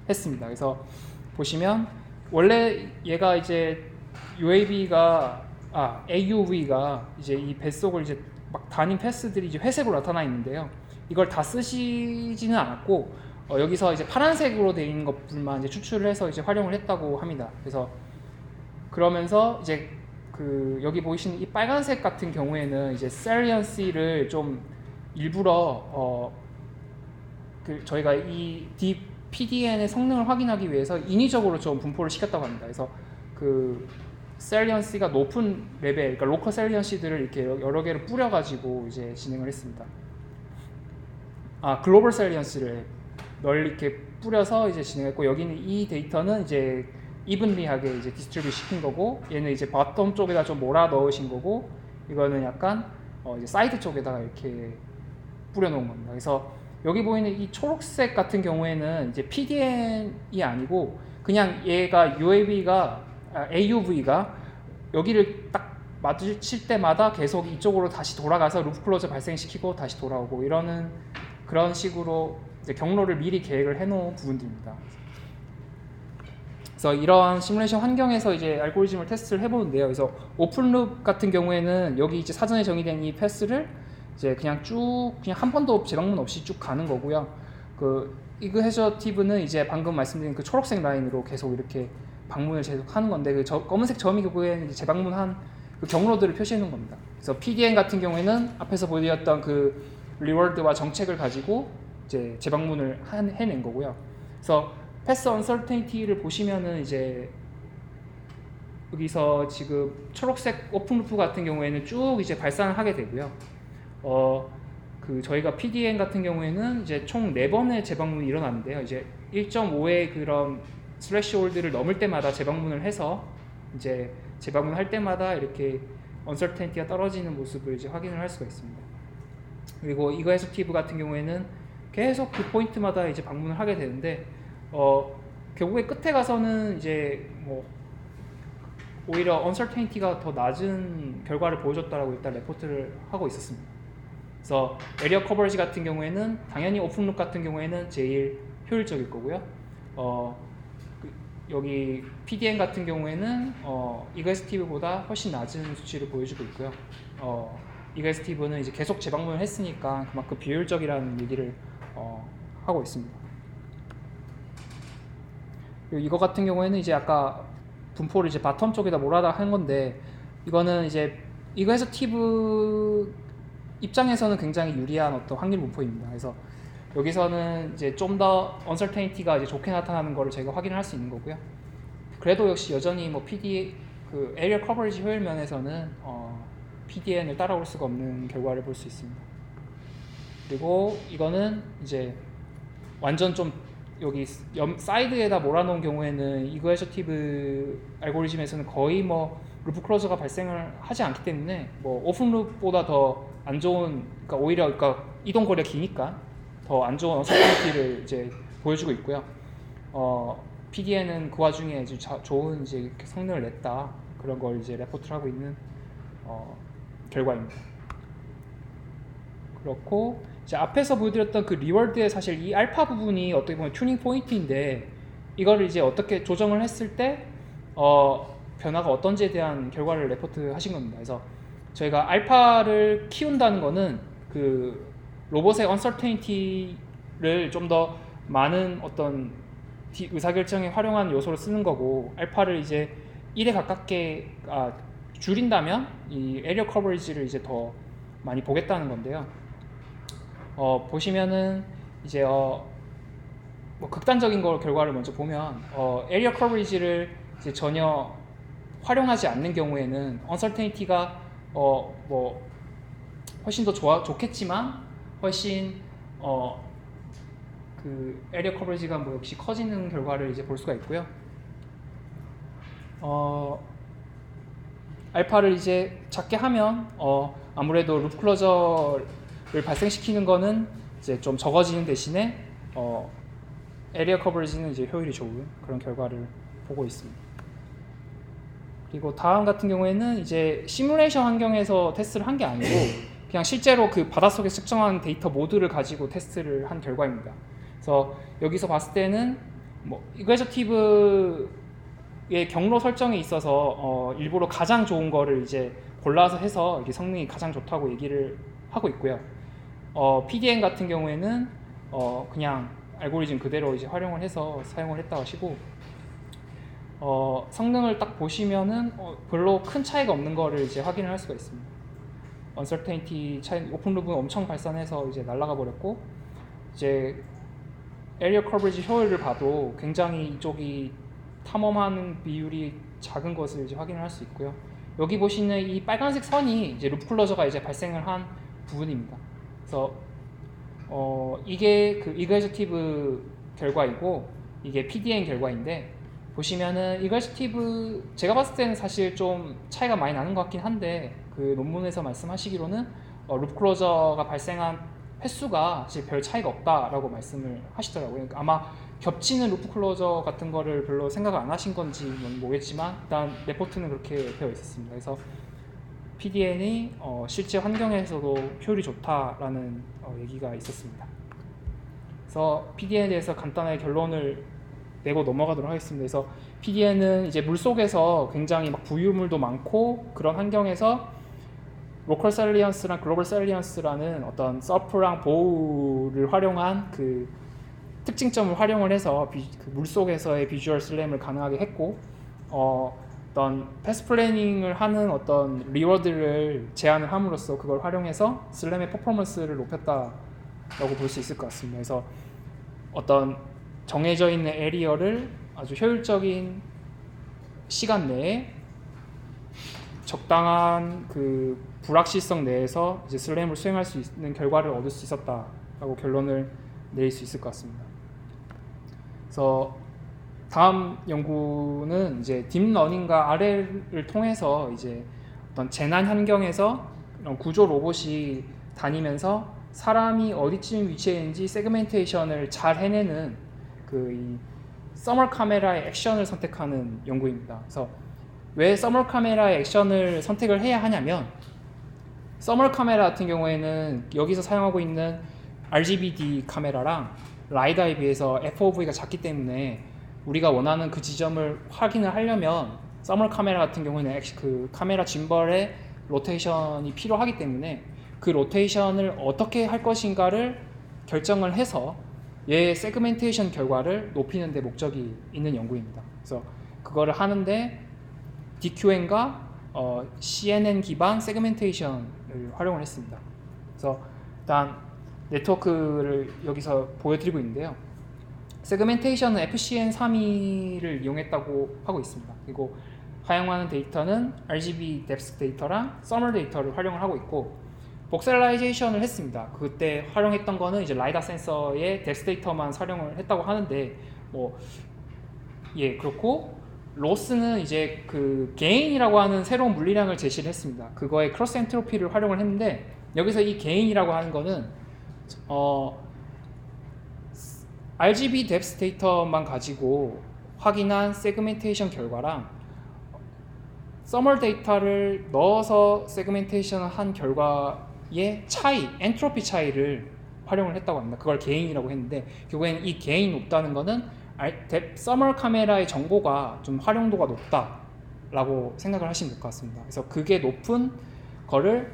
했습니다. 그래서 보시면 원래 얘가 이제 AUV가 이제 이 뱃속을 이제 막 다닌 패스들이 이제 회색으로 나타나 있는데요. 이걸 다 쓰시지는 않았고 여기서 이제 파란색으로 되어 있는 것들만 이제 추출을 해서 이제 활용을 했다고 합니다. 그래서 그러면서 이제 그 여기 보이시는 이 빨간색 같은 경우에는 이제 saliency를 좀 일부러 그 저희가 이 PDN의 성능을 확인하기 위해서 인위적으로 좀 분포를 시켰다고 합니다. 그래서 그 saliency가 높은 레벨, 그러니까 로컬 saliency들을 이렇게 여러 개를 뿌려가지고 이제 진행을 했습니다. 글로벌 saliency를 널리 이렇게 뿌려서 이제 진행했고 여기는 이 데이터는 이제 이븐리하게 이제 디스트리뷰 시킨 거고 얘는 이제 바텀 쪽에다 좀 몰아 넣으신 거고 이거는 약간 이제 사이드 쪽에다가 이렇게 뿌려 놓은 겁니다. 그래서 여기 보이는 이 초록색 같은 경우에는 이제 PDN이 아니고 그냥 얘가 AUV가 여기를 딱 마주칠 때마다 계속 이쪽으로 다시 돌아가서 루프 클로저 발생시키고 다시 돌아오고 이러는 그런 식으로 이제 경로를 미리 계획을 해놓은 부분들입니다. 그래서 이러한 시뮬레이션 환경에서 이제 알고리즘을 테스트를 해보는데요. 그래서 오픈룹 같은 경우에는 여기 이제 사전에 정의된 이 패스를 이제 그냥 한 번도 재방문 없이 쭉 가는 거고요. 그 이그헤저티브는 이제 방금 말씀드린 그 초록색 라인으로 계속 이렇게 방문을 계속 하는 건데 그 검은색 점이 결국에는 이제 재방문한 그 경로들을 표시해 놓은 겁니다. 그래서 PDN 같은 경우에는 앞에서 보여드렸던 그 리워드와 정책을 가지고 이제 재방문을 해낸 거고요. 그래서 패스 언서테니티를 보시면은 이제 여기서 지금 초록색 오픈루프 같은 경우에는 쭉 이제 발산을 하게 되고요. 그 저희가 PDN 같은 경우에는 이제 총 4번의 재방문이 일어나는데요. 이제 1.5의 그런 스레시홀드를 넘을 때마다 재방문을 해서 이제 재방문할 때마다 이렇게 uncertainty가 떨어지는 모습을 이제 확인을 할 수가 있습니다. 그리고 이거에서티브 같은 경우에는 계속 그 포인트마다 이제 방문을 하게 되는데 결국에 끝에 가서는 이제 뭐 오히려 uncertainty가 더 낮은 결과를 보여줬다라고 일단 레포트를 하고 있었습니다. 그래서 에리어 커버리지 같은 경우에는 당연히 오픈룩 같은 경우에는 제일 효율적일 거고요. 여기 PDN 같은 경우에는 이거에스티브보다 훨씬 낮은 수치를 보여주고 있고요. 이거에스티브는 이제 계속 재방문을 했으니까 그만큼 비효율적이라는 얘기를 하고 있습니다. 그리고 이거 같은 경우에는 이제 아까 분포를 이제 바텀 쪽에다 몰아다 한 건데 이거는 이제 이거에서티브 입장에서는 굉장히 유리한 어떤 확률 분포입니다. 그래서 여기서는 이제 좀 더 uncertainty가 이제 좋게 나타나는 거를 저희가 확인을 할 수 있는 거고요. 그래도 역시 여전히 뭐 그 area coverage 효율 면에서는 PDN을 따라올 수가 없는 결과를 볼 수 있습니다. 그리고 이거는 이제 완전 좀 여기 사이드에다 몰아놓은 경우에는 이거에서티브 알고리즘에서는 거의 뭐 루프 클로저가 발생을 하지 않기 때문에 뭐 오픈 룹보다 더 안 좋은, 그러니까 오히려 그러니까 이동 거리가 기니까 더 안 좋은 uncertainty를 이제 보여주고 있고요. PDN은 그 와중에 이제 좋은 이제 성능을 냈다, 그런 걸 이제 레포트를 하고 있는 결과입니다. 그렇고 이제 앞에서 보여드렸던 그 리워드의 사실 이 알파 부분이 어떻게 보면 튜닝 포인트인데 이거를 이제 어떻게 조정을 했을 때 변화가 어떤지에 대한 결과를 레포트 하신 겁니다. 그래서 저희가 알파를 키운다는 거는 그 로봇의 uncertainty를 좀 더 많은 어떤 의사결정에 활용하는 요소로 쓰는 거고, 알파를 이제 1에 가깝게 줄인다면 이 에리어 커버리지를 이제 더 많이 보겠다는 건데요. 보시면은 이제 뭐 극단적인 결과를 먼저 보면 에리어 커버리지를 이제 전혀 활용하지 않는 경우에는 uncertainty가 뭐 훨씬 더 좋겠지만 훨씬 그 에리어 커버리지가 뭐 역시 커지는 결과를 이제 볼 수가 있고요. 알파를 이제 작게 하면 아무래도 루프 클로저를 발생시키는 거는 이제 좀 적어지는 대신에 에리어 커버리지는 이제 효율이 좋은 그런 결과를 보고 있습니다. 그리고 다음 같은 경우에는 이제 시뮬레이션 환경에서 테스트를 한 게 아니고 그냥 실제로 그 바닷속에 측정한 데이터 모드를 가지고 테스트를 한 결과입니다. 그래서 여기서 봤을 때는 뭐 이거에서티브의 경로 설정에 있어서 일부러 가장 좋은 거를 이제 골라서 해서 이게 성능이 가장 좋다고 얘기를 하고 있고요. PDN 같은 경우에는 그냥 알고리즘 그대로 이제 활용을 해서 사용을 했다고 하시고, 성능을 딱 보시면은 별로 큰 차이가 없는 거를 이제 확인을 할 수가 있습니다. uncertainty 차이, 오픈루프는 엄청 발산해서 이제 날아가 버렸고, 이제 에리어 커버리지 효율을 봐도 굉장히 이쪽이 탐험하는 비율이 작은 것을 이제 확인을 할 수 있고요. 여기 보시는 이 빨간색 선이 이제 루프 클로저가 이제 발생을 한 부분입니다. 그래서 이게 그 이거에서티브 결과이고 이게 PDN 결과인데, 보시면은 이거에서티브 제가 봤을 때는 사실 좀 차이가 많이 나는 것 같긴 한데, 그 논문에서 말씀하시기로는 루프 클로저가 발생한 횟수가 사실 별 차이가 없다라고 말씀을 하시더라고요. 그러니까 아마 겹치는 루프 클로저 같은 거를 별로 생각을 안 하신 건지는 모르겠지만 일단 레포트는 그렇게 되어 있었습니다. 그래서 PDN이 실제 환경에서도 효율이 좋다라는 얘기가 있었습니다. 그래서 PDN에 대해서 간단하게 결론을 내고 넘어가도록 하겠습니다. 그래서 PDN은 이제 물속에서 굉장히 막 부유물도 많고 그런 환경에서 로컬 셀리언스랑 글로벌 셀리언스라는 어떤 서프랑 보우를 활용한 그 특징점을 활용을 해서 그 물속에서의 비주얼 슬램을 가능하게 했고, 어떤 패스 플래닝을 하는 어떤 리워드를 제한을 함으로써 그걸 활용해서 슬램의 퍼포먼스를 높였다라고 볼 수 있을 것 같습니다. 그래서 어떤 정해져 있는 에리어를 아주 효율적인 시간 내에 적당한 그 불확실성 내에서 이제 슬램을 수행할 수 있는 결과를 얻을 수 있었다라고 결론을 내릴 수 있을 것 같습니다. 그래서 다음 연구는 이제 딥러닝과 RL을 통해서 이제 어떤 재난 환경에서 이런 구조 로봇이 다니면서 사람이 어디쯤 위치해 있는지 세그멘테이션을 잘 해내는 이 서멀 카메라의 액션을 선택하는 연구입니다. 그래서 왜 서멀 카메라의 액션을 선택을 해야 하냐면 서멀 카메라 같은 경우에는 여기서 사용하고 있는 RGBD 카메라랑 라이다에 비해서 FOV가 작기 때문에 우리가 원하는 그 지점을 확인을 하려면 서멀 카메라 같은 경우에는 그 카메라 짐벌의 로테이션이 필요하기 때문에 그 로테이션을 어떻게 할 것인가를 결정을 해서 얘의 세그멘테이션 결과를 높이는 데 목적이 있는 연구입니다. 그래서 그거를 하는데 DQN과 CNN 기반 세그멘테이션을 활용을 했습니다. 그래서 일단 네트워크를 여기서 보여드리고 있는데요. 세그멘테이션은 FCN32를 이용했다고 하고 있습니다. 그리고 사용하는 데이터는 RGB 뎁스 데이터랑 서멀 데이터를 활용을 하고 있고 복셀라이제이션을 했습니다. 그때 활용했던 거는 이제 라이다 센서의 뎁스 데이터만 활용을 했다고 하는데 그렇고 로스는 이제 그 게인이라고 하는 새로운 물리량을 제시를 했습니다. 그거의 크로스 엔트로피를 활용을 했는데 여기서 이 게인이라고 하는 거는 RGB 뎁스 데이터만 가지고 확인한 세그멘테이션 결과랑 서멀 데이터를 넣어서 세그멘테이션을 한 결과의 차이, 엔트로피 차이를 활용을 했다고 합니다. 그걸 게인이라고 했는데 결국에는 이 게인 높다는 거는 서멀 카메라의 정보가 좀 활용도가 높다라고 생각을 하시면 될 것 같습니다. 그래서 그게 높은 거를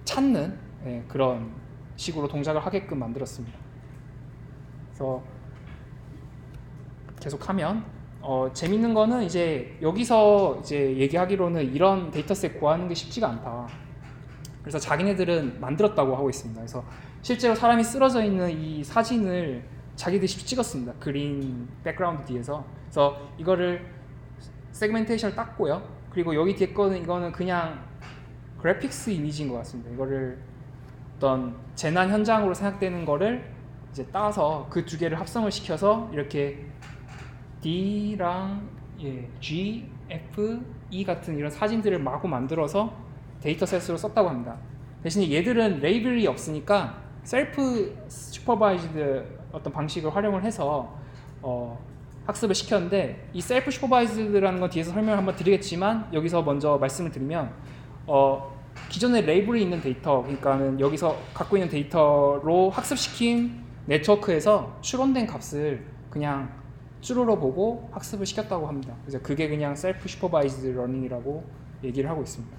찾는 그런 식으로 동작을 하게끔 만들었습니다. 그래서 계속하면 재밌는 거는 이제 여기서 이제 얘기하기로는 이런 데이터셋 구하는 게 쉽지가 않다. 그래서 자기네들은 만들었다고 하고 있습니다. 그래서 실제로 사람이 쓰러져 있는 이 사진을 자기들이 찍었습니다. 그린 백그라운드 뒤에서. 그래서 이거를 세그멘테이션을 땄고요. 그리고 여기 뒤에 거는 이거는 그냥 그래픽스 이미지인 것 같습니다. 이거를 어떤 재난 현장으로 생각되는 거를 이제 따서 그 두 개를 합성을 시켜서 이렇게 D랑 G, F, E 같은 이런 사진들을 마구 만들어서 데이터셋으로 썼다고 합니다. 대신에 얘들은 레이블이 없으니까 셀프 슈퍼바이즈드 어떤 방식을 활용을 해서 학습을 시켰는데 이 셀프 슈퍼바이즈드라는 건 뒤에서 설명을 한번 드리겠지만 여기서 먼저 말씀을 드리면 기존에 레이블이 있는 데이터, 그러니까는 여기서 갖고 있는 데이터로 학습시킨 네트워크에서 추론된 값을 그냥 쭈루러 보고 학습을 시켰다고 합니다. 그래서 그게 그냥 셀프 슈퍼바이즈드 러닝이라고 얘기를 하고 있습니다.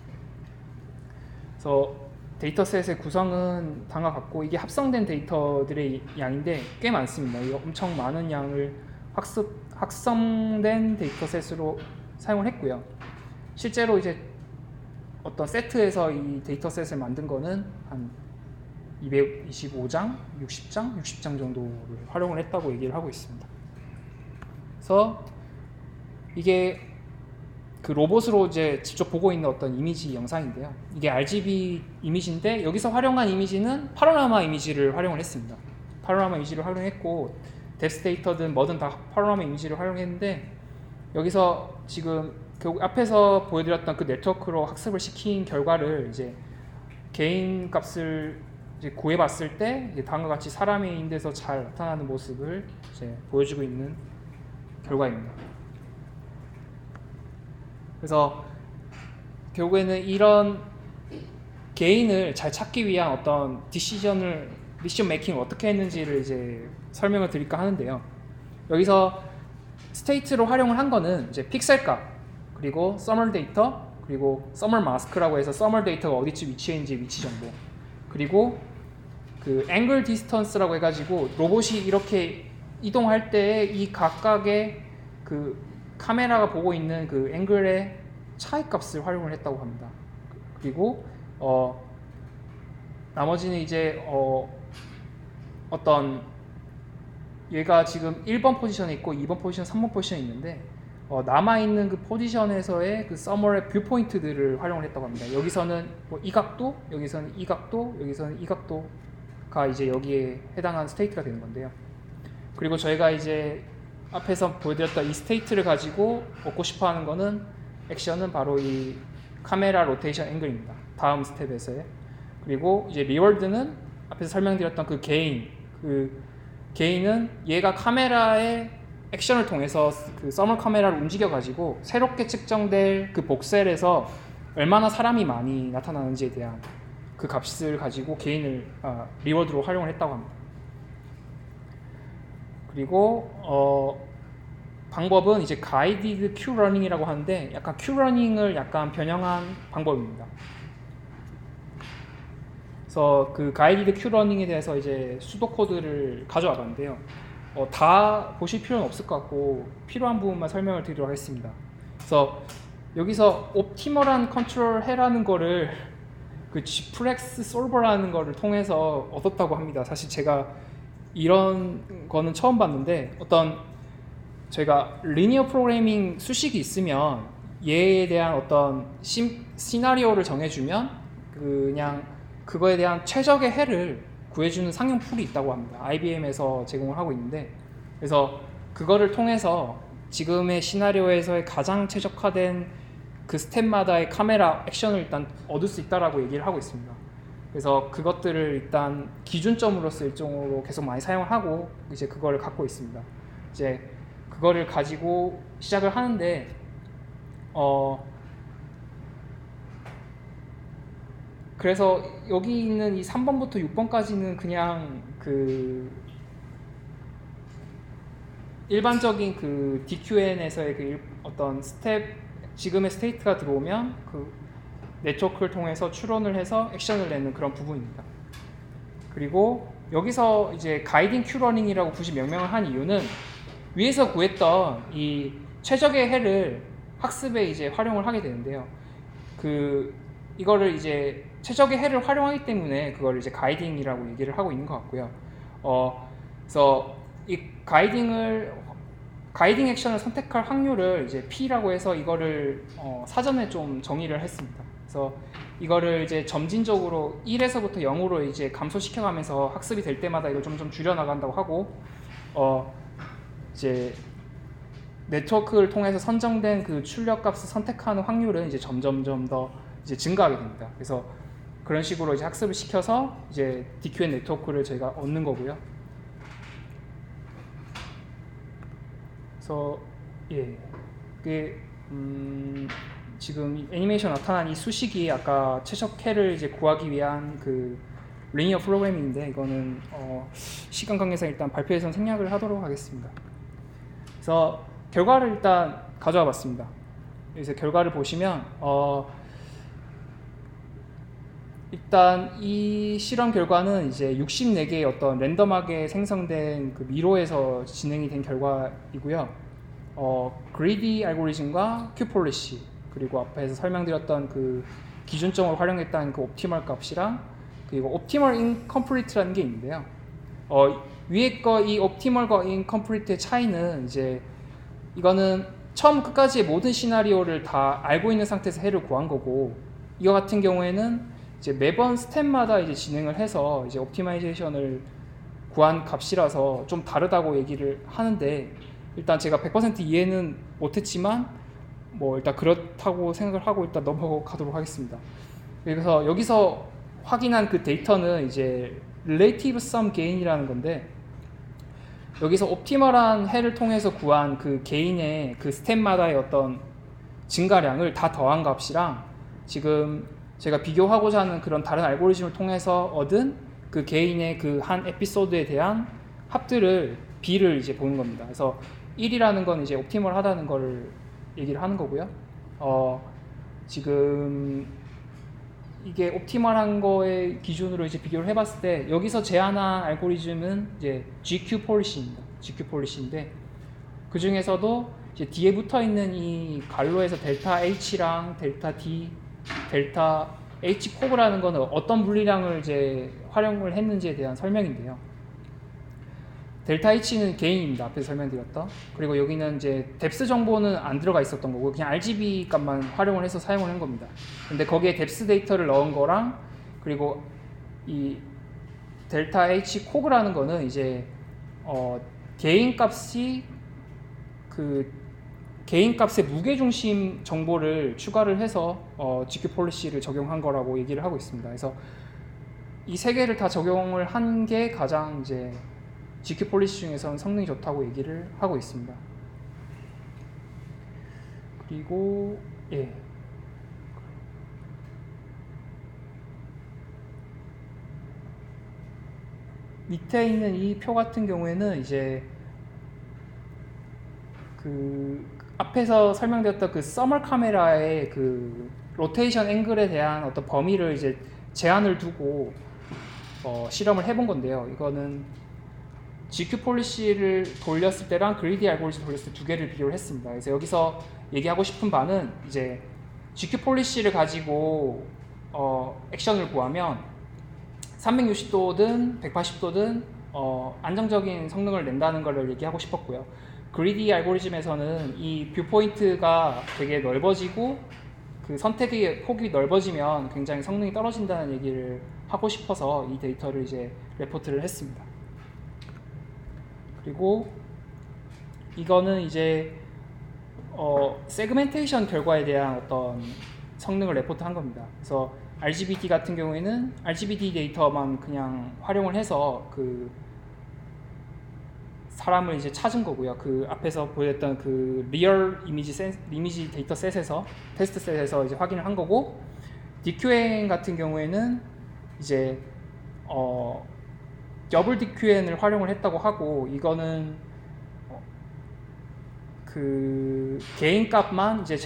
그래서 데이터셋의 구성은 다음과 같고 이게 합성된 데이터들의 양인데 꽤 많습니다. 이 엄청 많은 양을 합성된 데이터셋으로 사용을 했고요. 실제로 이제 어떤 세트에서 이 데이터셋을 만든 거는 한 225장, 60장 정도를 활용을 했다고 얘기를 하고 있습니다. 그래서 이게 그 로봇으로 이제 직접 보고 있는 어떤 이미지 영상인데요. 이게 RGB 이미지인데 여기서 활용한 이미지는 파노라마 이미지를 활용을 했습니다. 파노라마 이미지를 활용했고 뎁스 데이터든 뭐든 다 파노라마 이미지를 활용했는데 여기서 지금 그 앞에서 보여드렸던 그 네트워크로 학습을 시킨 결과를 이제 개인 값을 이제 구해봤을 때 이제 다음과 같이 사람이 있는 데서 잘 나타나는 모습을 이제 보여주고 있는 결과입니다. 그래서 결국에는 이런 개인을 잘 찾기 위한 어떤 디시전 메이킹을 어떻게 했는지를 이제 설명을 드릴까 하는데요. 여기서 스테이트로 활용을 한 거는 이제 픽셀 값, 그리고 서멀 데이터, 그리고 서멀 마스크라고 해서 서멀 데이터가 어디쯤 위치해 있는지 위치 정보, 그리고 그 앵글 디스턴스라고 해가지고 로봇이 이렇게 이동할 때 이 각각의 그 카메라가 보고 있는 그 앵글의 차이 값을 활용을 했다고 합니다. 그리고 나머지는 이제 어떤 얘가 지금 1번 포지션에 있고 2번 포지션, 3번 포지션에 있는데 남아있는 그 포지션에서의 그 서머의 뷰 포인트들을 활용을 했다고 합니다. 여기서는 뭐 이 각도, 여기서는 이 각도, 여기서는 이 각도가 이제 여기에 해당하는 스테이트가 되는 건데요. 그리고 저희가 이제 앞에서 보여드렸던 이 스테이트를 가지고 얻고 싶어하는 거는 액션은 바로 이 카메라 로테이션 앵글입니다. 다음 스텝에서의. 그리고 이제 리월드는 앞에서 설명드렸던 그 게인은 얘가 카메라의 액션을 통해서 그 서멀 카메라를 움직여 가지고 새롭게 측정될 그 복셀에서 얼마나 사람이 많이 나타나는지에 대한 그 값을 가지고 리워드로 활용을 했다고 합니다. 그리고 방법은 이제 가이디드 큐 러닝이라고 하는데 약간 큐 러닝을 약간 변형한 방법입니다. 그래서 그 가이디드 큐 러닝에 대해서 이제 수도 코드를 가져와 봤는데요. 다 보실 필요는 없을 것 같고 필요한 부분만 설명을 드리도록 하겠습니다. 그래서 여기서 옵티멀한 컨트롤 해라는 거를 그 G플렉스 솔버라는 거를 통해서 얻었다고 합니다. 사실 제가 이런 거는 처음 봤는데 저희가 리니어 프로그래밍 수식이 있으면 얘에 대한 어떤 시나리오를 정해주면 그냥 그거에 대한 최적의 해를 구해주는 상용 풀이 있다고 합니다. IBM에서 제공을 하고 있는데 그래서 그거를 통해서 지금의 시나리오에서의 가장 최적화된 그 스텝마다의 카메라 액션을 일단 얻을 수 있다라고 얘기를 하고 있습니다. 그래서 그것들을 일단 기준점으로서 일종으로 계속 많이 사용을 하고 이제 그거를 갖고 있습니다. 이제 그거를 가지고 시작을 하는데 그래서 여기 있는 이 3번부터 6번까지는 그냥 그 일반적인 그 DQN에서의 그 어떤 지금의 스테이트가 들어오면 그 네트워크를 통해서 추론을 해서 액션을 내는 그런 부분입니다. 그리고 여기서 이제 가이딩 큐 러닝이라고 굳이 명명을 한 이유는 위에서 구했던 이 최적의 해를 학습에 이제 활용을 하게 되는데요. 이거를 이제 최적의 해를 활용하기 때문에 그걸 이제 가이딩이라고 얘기를 하고 있는 것 같고요. 그래서 이 가이딩 액션을 선택할 확률을 이제 P라고 해서 이거를 사전에 좀 정의를 했습니다. 그래서 이거를 이제 점진적으로 1에서부터 0으로 이제 감소시켜가면서 학습이 될 때마다 이걸 좀 줄여 나간다고 하고, 이제 네트워크를 통해서 선정된 그 출력 값을 선택하는 확률은 이제 점점점 더 이제 증가하게 됩니다. 그래서 그런 식으로 이제 학습을 시켜서 이제 DQN 네트워크를 저희가 얻는 거고요. 그래서 지금 애니메이션 나타난 이 수식이 아까 최적해를 이제 구하기 위한 그 리니어 프로그래밍인데 이거는 시간 관계상 일단 발표에서는 생략을 하도록 하겠습니다. 그래서 결과를 일단 가져와 봤습니다. 그래서 결과를 보시면 일단 이 실험 결과는 이제 64개의 어떤 랜덤하게 생성된 그 미로에서 진행이 된 결과이고요. 그리디 알고리즘과 큐폴리시 그리고 앞에서 설명드렸던 그 기준점을 활용했다는 그 옵티멀 값이랑 그리고 옵티멀 인컴플리트라는 게 있는데요. 위에 거 이 옵티멀과 인컴플리트의 차이는 이제 이거는 처음 끝까지의 모든 시나리오를 다 알고 있는 상태에서 해를 구한 거고 이거 같은 경우에는 이제 매번 스텝마다 이제 진행을 해서 이제 옵티마이제이션을 구한 값이라서 좀 다르다고 얘기를 하는데 일단 제가 100% 이해는 못했지만 뭐 일단 그렇다고 생각을 하고 일단 넘어가도록 하겠습니다. 그래서 여기서 확인한 그 데이터는 이제 Relative Sum Gain이라는 건데 여기서 옵티멀한 해를 통해서 구한 그 게인의 그 스텝마다의 어떤 증가량을 다 더한 값이랑 지금 제가 비교하고자 하는 그런 다른 알고리즘을 통해서 얻은 그 게인의 그 한 에피소드에 대한 합들을 B를 이제 보는 겁니다. 그래서 1이라는 건 이제 옵티멀하다는 걸 얘기를 하는 거고요. 지금 이게 옵티멀한 거의 기준으로 이제 비교를 해봤을 때 여기서 제안한 알고리즘은 이제 GQ 폴리시입니다. GQ 폴리시인데 그 중에서도 이제 뒤에 붙어 있는 이 갈로에서 델타 H랑 델타 D, 델타 H 코브라는 거는 어떤 분리량을 이제 활용을 했는지에 대한 설명인데요. 델타 H는 게인입니다. 앞에서 설명드렸던. 그리고 여기는 이제 뎁스 정보는 안 들어가 있었던 거고 그냥 RGB 값만 활용을 해서 사용을 한 겁니다. 근데 거기에 뎁스 데이터를 넣은 거랑 그리고 이 델타 H 코그라는 거는 이제 게인 값이 그 개인 값의 무게 중심 정보를 추가를 해서 GQ 폴리시를 적용한 거라고 얘기를 하고 있습니다. 그래서 이 세 개를 다 적용을 한 게 가장 이제 GQ 폴리시 중에서는 성능이 좋다고 얘기를 하고 있습니다. 그리고 예. 밑에 있는 이 표 같은 경우에는 이제 그 앞에서 설명드렸던 그 서멀 카메라의 그 로테이션 앵글에 대한 어떤 범위를 이제 제한을 두고 실험을 해본 건데요. 이거는 GQ 폴리시를 돌렸을 때랑 그리디 알고리즘을 돌렸을 때 두 개를 비교를 했습니다. 그래서 여기서 얘기하고 싶은 바는 이제 GQ 폴리시를 가지고 액션을 구하면 360도든 180도든 안정적인 성능을 낸다는 걸 얘기하고 싶었고요. 그리디 알고리즘에서는 이 뷰포인트가 되게 넓어지고 그 선택의 폭이 넓어지면 굉장히 성능이 떨어진다는 얘기를 하고 싶어서 이 데이터를 이제 레포트를 했습니다. 그리고 이거는 이제 세그멘테이션 결과에 대한 어떤 성능을 레포트한 겁니다. 그래서 RGBD 같은 경우에는 RGBD 데이터만 그냥 활용을 해서 그 사람을 이제 찾은 거고요. 그 앞에서 보였던 그 리얼 이미지 데이터 셋에서 테스트 셋에서 이제 확인을 한 거고, DQN 같은 경우에는 이제 더블 DQN을 활용을 했다고 하고, 이거는 그 개인 값만 이제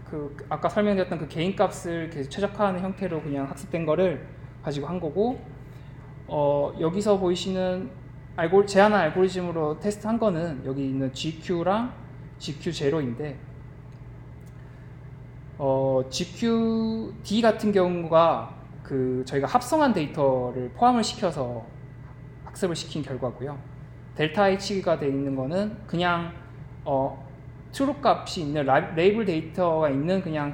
그 아까 설명드렸던 그 개인 값을 계속 최적화하는 형태로 그냥 학습된 거를 가지고 한 거고, 여기서 보이시는 제한한 알고리즘으로 테스트한 거는 여기 있는 GQ랑 GQ0인데, GQD 같은 경우가 그 저희가 합성한 데이터를 포함을 시켜서 학습을 시킨 결과고요. 델타 H가 되어 있는 거는 그냥 트루 값이 있는 레이블 데이터가 있는 그냥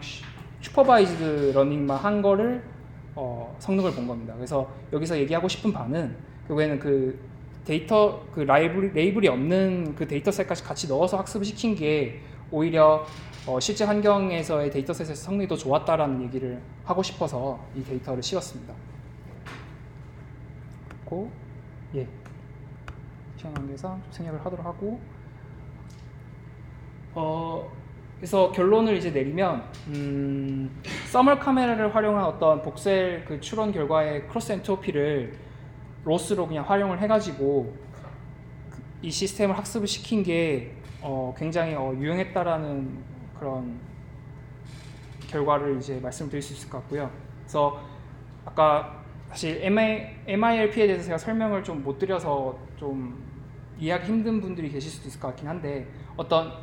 슈퍼바이즈드 러닝만 한 거를 성능을 본 겁니다. 그래서 여기서 얘기하고 싶은 바는 결국에는 그 데이터 그 레이블이 없는 그 데이터셋까지 같이 넣어서 학습을 시킨 게 오히려 실제 환경에서의 데이터셋에서 성능이 더 좋았다라는 얘기를 하고 싶어서 이 데이터를 씌웠습니다. 그리고 예, 시간 관계상 생략을 하도록 하고, 그래서 결론을 이제 내리면 서멀 카메라를 활용한 어떤 복셀 그 추론 결과의 크로스 엔트로피를 로스로 그냥 활용을 해가지고 이 시스템을 학습을 시킨 게 굉장히 유용했다라는 그런 결과를 이제 말씀드릴 수 있을 것 같고요. 그래서 아까 사실 MILP에 대해서 제가 설명을 좀 못 드려서 좀 이해하기 힘든 분들이 계실 수도 있을 것 같긴 한데, 어떤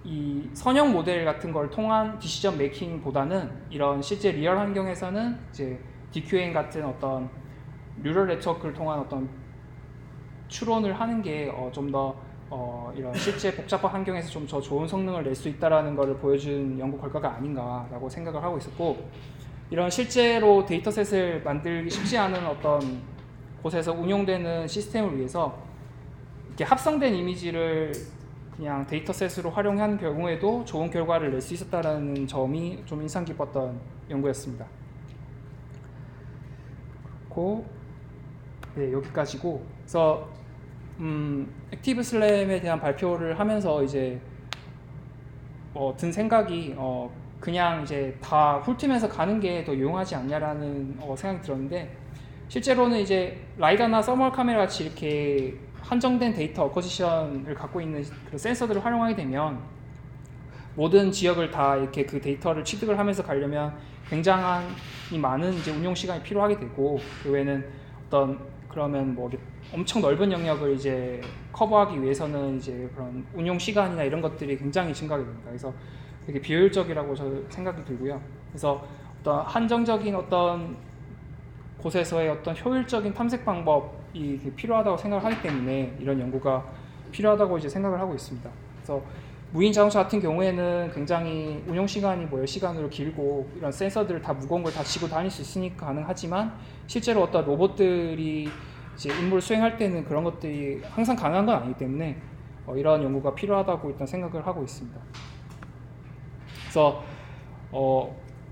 이 선형 모델 같은 걸 통한 디시전 메이킹보다는 이런 실제 리얼 환경에서는 이제 DQN 같은 어떤 뉴럴 네트워크를 통한 어떤 추론을 하는 게 좀 더 이런 실제 복잡한 환경에서 좀 더 좋은 성능을 낼 수 있다라는 것을 보여준 연구 결과가 아닌가라고 생각을 하고 있었고, 이런 실제로 데이터셋을 만들기 쉽지 않은 어떤 곳에서 운용되는 시스템을 위해서 이렇게 합성된 이미지를 그냥 데이터셋으로 활용한 경우에도 좋은 결과를 낼 수 있었다는 점이 좀 인상 깊었던 연구였습니다. 그리고 네, 여기까지고, 그래서 액티브 슬램에 대한 발표를 하면서 이제 든 생각이 그냥 이제 다 훑으면서 가는 게 더 유용하지 않냐라는 생각이 들었는데, 실제로는 이제 라이다나 서멀 카메라 같이 이렇게 한정된 데이터 어커지션을 갖고 있는 그런 센서들을 활용하게 되면 모든 지역을 다 이렇게 그 데이터를 취득을 하면서 가려면 굉장히 많은 이제 운용 시간이 필요하게 되고, 그 외에는 그러면 뭐 엄청 넓은 영역을 이제 커버하기 위해서는 이제 그런 운용 시간이나 이런 것들이 굉장히 증가하게 됩니다. 그래서 되게 비효율적이라고 저 생각이 들고요. 그래서 어떤 한정적인 어떤 곳에서의 어떤 효율적인 탐색 방법이 필요하다고 생각을 하기 때문에 이런 연구가 필요하다고 이제 생각을 하고 있습니다. 그래서 무인 자동차 같은 경우에는 굉장히 운용 시간이 뭐 10시간으로 길고, 이런 센서들을 다 무거운 걸 다 지고 다닐 수 있으니까 가능하지만, 실제로 어떤 로봇들이 이제 임무를 수행할 때는 그런 것들이 항상 가능한 건 아니기 때문에 이런 연구가 필요하다고 일단 생각을 하고 있습니다. 그래서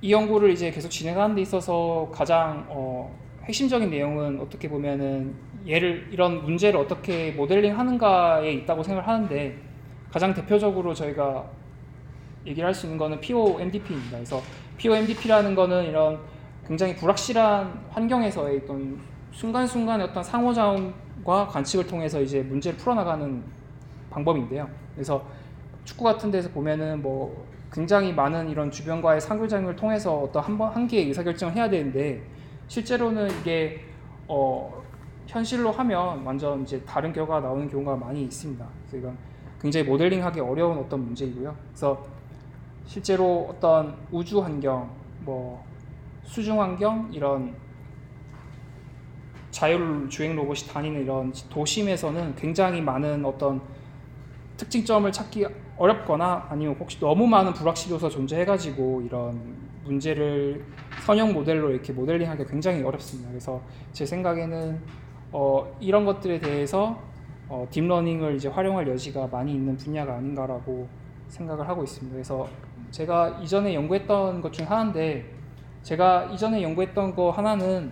이 연구를 이제 계속 진행하는 데 있어서 가장 핵심적인 내용은 어떻게 보면은 이런 문제를 어떻게 모델링 하는가에 있다고 생각을 하는데, 가장 대표적으로 저희가 얘기를 할 수 있는 거는 POMDP입니다. 그래서 POMDP라는 거는 이런 굉장히 불확실한 환경에서의 어떤 순간순간의 어떤 상호작용과 관측을 통해서 이제 문제를 풀어나가는 방법인데요. 그래서 축구 같은 데서 보면은 뭐 굉장히 많은 이런 주변과의 상호작용을 통해서 어떤 한 개의 의사결정을 해야 되는데, 실제로는 이게 현실로 하면 완전 이제 다른 결과가 나오는 경우가 많이 있습니다. 그래서 이건 굉장히 모델링하기 어려운 어떤 문제이고요. 그래서 실제로 어떤 우주 환경, 뭐 수중 환경, 이런 자율 주행 로봇이 다니는 이런 도심에서는 굉장히 많은 어떤 특징점을 찾기 어렵거나 아니면 혹시 너무 많은 불확실 요소가 존재해가지고 이런 문제를 선형 모델로 이렇게 모델링하기가 굉장히 어렵습니다. 그래서 제 생각에는 이런 것들에 대해서 딥러닝을 이제 활용할 여지가 많이 있는 분야가 아닌가라고 생각을 하고 있습니다. 그래서 제가 이전에 연구했던 것 중 하나인데, 제가 이전에 연구했던 거 하나는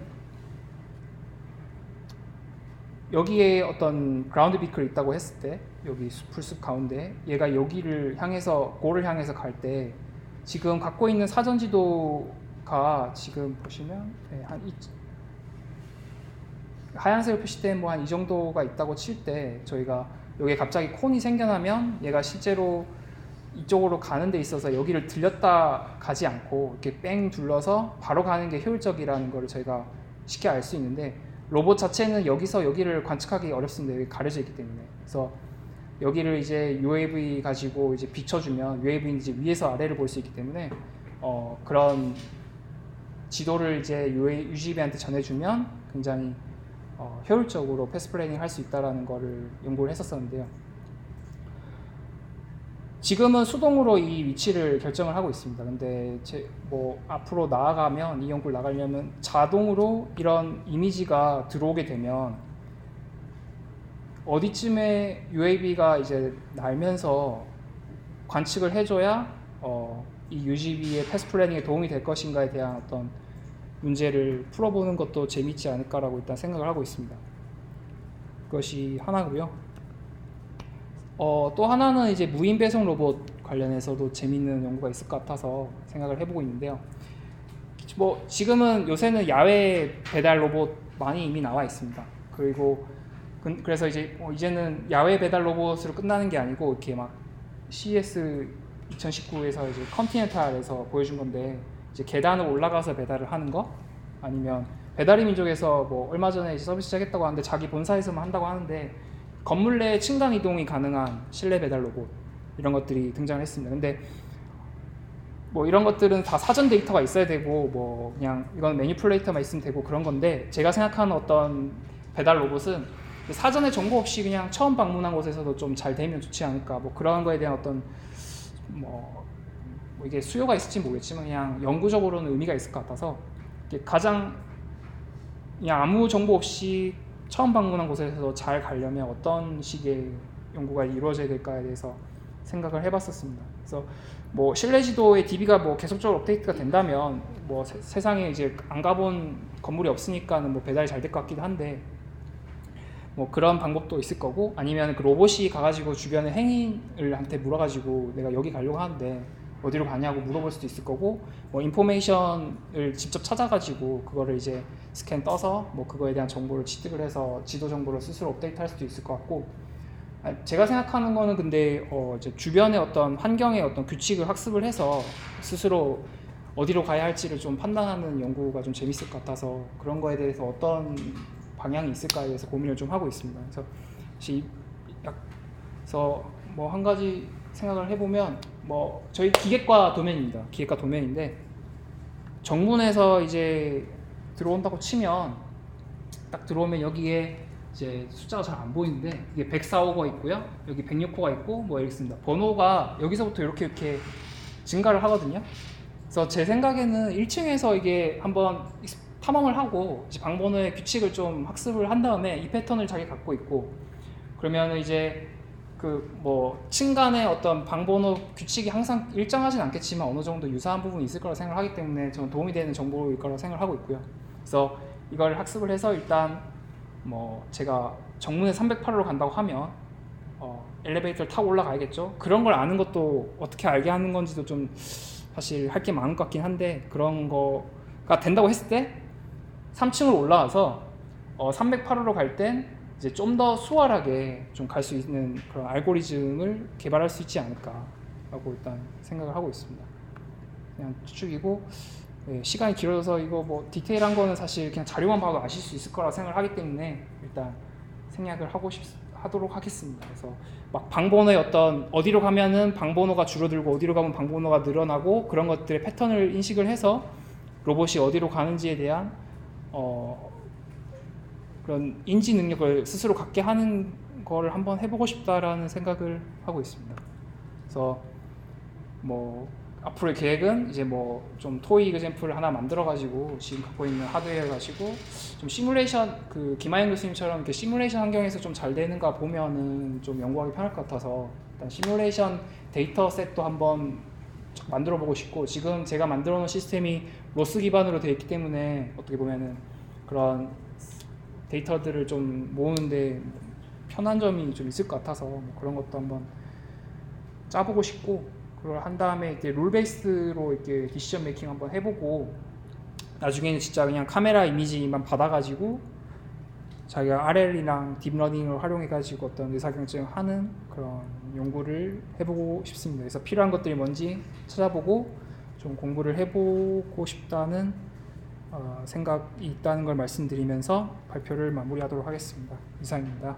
여기에 어떤 그라운드 비클이 있다고 했을 때, 여기 풀숲 가운데 얘가 여기를 향해서 골을 향해서 갈 때 지금 갖고 있는 사전 지도가 지금 보시면 한 하얀색으로 표시된 뭐 한 이 정도가 있다고 칠 때, 저희가 여기에 갑자기 콘이 생겨나면 얘가 실제로 이쪽으로 가는 데 있어서 여기를 들렸다 가지 않고 이렇게 뺑 둘러서 바로 가는 게 효율적이라는 걸 저희가 쉽게 알 수 있는데, 로봇 자체는 여기서 여기를 관측하기 어렵습니다. 여기 가려져 있기 때문에. 그래서 여기를 이제 UAV 가지고 이제 비춰주면 UAV는 이제 위에서 아래를 볼 수 있기 때문에 그런 지도를 이제 UGV한테 전해주면 굉장히 효율적으로 패스 플래닝 할 수 있다라는 거를 연구를 했었는데요. 지금은 수동으로 이 위치를 결정을 하고 있습니다. 근데 뭐 앞으로 나아가면, 이 연구를 나가려면 자동으로 이런 이미지가 들어오게 되면 어디쯤에 UAV가 이제 날면서 관측을 해줘야 이 UGV의 패스 플래닝에 도움이 될 것인가에 대한 어떤 문제를 풀어보는 것도 재밌지 않을까라고 일단 생각을 하고 있습니다. 그것이 하나고요. 또 하나는 이제 무인 배송 로봇 관련해서도 재밌는 연구가 있을 것 같아서 생각을 해보고 있는데요. 뭐 지금은 요새는 야외 배달 로봇 많이 이미 나와 있습니다. 그리고 그래서 이제 이제는 야외 배달 로봇으로 끝나는 게 아니고 이렇게 막 CES 2019에서 이제 컨티넨탈에서 보여준 건데, 이제 계단을 올라가서 배달을 하는 거, 아니면 배달의 민족에서 뭐 얼마 전에 이제 서비스 시작했다고 하는데 자기 본사에서만 한다고 하는데, 건물 내 층간 이동이 가능한 실내 배달 로봇, 이런 것들이 등장을 했습니다. 근데 뭐 이런 것들은 다 사전 데이터가 있어야 되고 뭐 그냥 이건 매니플레이터만 있으면 되고 그런 건데, 제가 생각하는 어떤 배달 로봇은 사전에 정보 없이 그냥 처음 방문한 곳에서도 좀 잘 되면 좋지 않을까, 뭐 그런 거에 대한 어떤 뭐 이게 수요가 있을지 모르겠지만 그냥 연구적으로는 의미가 있을 것 같아서, 가장 그냥 아무 정보 없이 처음 방문한 곳에서 잘 가려면 어떤 식의 연구가 이루어져야 될까에 대해서 생각을 해봤었습니다. 그래서 뭐 실내 지도의 DB가 뭐 계속적으로 업데이트가 된다면 뭐 세상에 이제 안 가본 건물이 없으니까는 뭐 배달이 잘 될 것 같기도 한데, 뭐 그런 방법도 있을 거고, 아니면 그 로봇이 가가지고 주변의 행인을한테 물어가지고 내가 여기 가려고 하는데 어디로 가냐고 물어볼 수도 있을 거고, 뭐 인포메이션을 직접 찾아가지고 그거를 이제 스캔 떠서 뭐 그거에 대한 정보를 취득을 해서 지도 정보를 스스로 업데이트할 수도 있을 것 같고, 제가 생각하는 거는 근데 이제 주변의 어떤 환경의 어떤 규칙을 학습을 해서 스스로 어디로 가야 할지를 좀 판단하는 연구가 좀 재밌을 것 같아서, 그런 거에 대해서 어떤 방향이 있을까에 대해서 고민을 좀 하고 있습니다. 그래서 뭐 한 가지 생각을 해보면, 뭐 저희 기계과 도면입니다. 기계과 도면인데, 정문에서 이제 들어온다고 치면 딱 들어오면 여기에 이제 숫자가 잘 안 보이는데 이게 104호가 있고요, 여기 106호가 있고 뭐 이렇게 있습니다. 번호가 여기서부터 이렇게 증가를 하거든요. 그래서 제 생각에는 1층에서 이게 한번 탐험을 하고 이제 방번호의 규칙을 좀 학습을 한 다음에 이 패턴을 자기 갖고 있고, 그러면 이제 그 뭐 층 간의 어떤 방번호 규칙이 항상 일정하진 않겠지만 어느 정도 유사한 부분이 있을 거라 생각하기 때문에 저는 도움이 되는 정보일 거라 생각하고 있고요. 그래서 이걸 학습을 해서 일단 뭐 제가 정문에 308호로 간다고 하면 엘리베이터를 타고 올라가야겠죠. 그런 걸 아는 것도 어떻게 알게 하는 건지도 좀 사실 할 게 많은 것 같긴 한데, 그런 거가 된다고 했을 때 3층으로 올라와서 308호로 갈 땐 이제 좀 더 수월하게 좀 갈 수 있는 그런 알고리즘을 개발할 수 있지 않을까라고 일단 생각을 하고 있습니다. 그냥 추측이고, 시간이 길어져서 이거 뭐 디테일한 거는 사실 그냥 자료만 봐도 아실 수 있을 거라 생각을 하기 때문에 일단 생략을 하도록 하겠습니다. 그래서 막 방번호의 어디로 가면은 방번호가 줄어들고 어디로 가면 방번호가 늘어나고 그런 것들의 패턴을 인식을 해서 로봇이 어디로 가는지에 대한 그런 인지 능력을 스스로 갖게 하는 거를 한번 해보고 싶다라는 생각을 하고 있습니다. 그래서 뭐 앞으로의 계획은 이제 뭐 좀 토이 이그젬플을 하나 만들어 가지고 지금 갖고 있는 하드웨어 가지고 좀 시뮬레이션, 그 김하영 교수님처럼 이렇게 시뮬레이션 환경에서 좀 잘 되는가 보면은 좀 연구하기 편할 것 같아서 일단 시뮬레이션 데이터 셋도 한번 만들어 보고 싶고, 지금 제가 만들어 놓은 시스템이 로스 기반으로 되어 있기 때문에 어떻게 보면은 그런 데이터들을 좀 모으는데 편한 점이 좀 있을 것 같아서 뭐 그런 것도 한번 짜보고 싶고, 그걸 한 다음에 이제 룰 베이스로 이렇게 디시전 메이킹 한번 해보고, 나중에는 진짜 그냥 카메라 이미지만 받아가지고 자기가 RL이랑 딥러닝을 활용해가지고 어떤 의사결정하는 그런 연구를 해보고 싶습니다. 그래서 필요한 것들이 뭔지 찾아보고 좀 공부를 해보고 싶다는 생각이 있다는 걸 말씀드리면서 발표를 마무리하도록 하겠습니다. 이상입니다.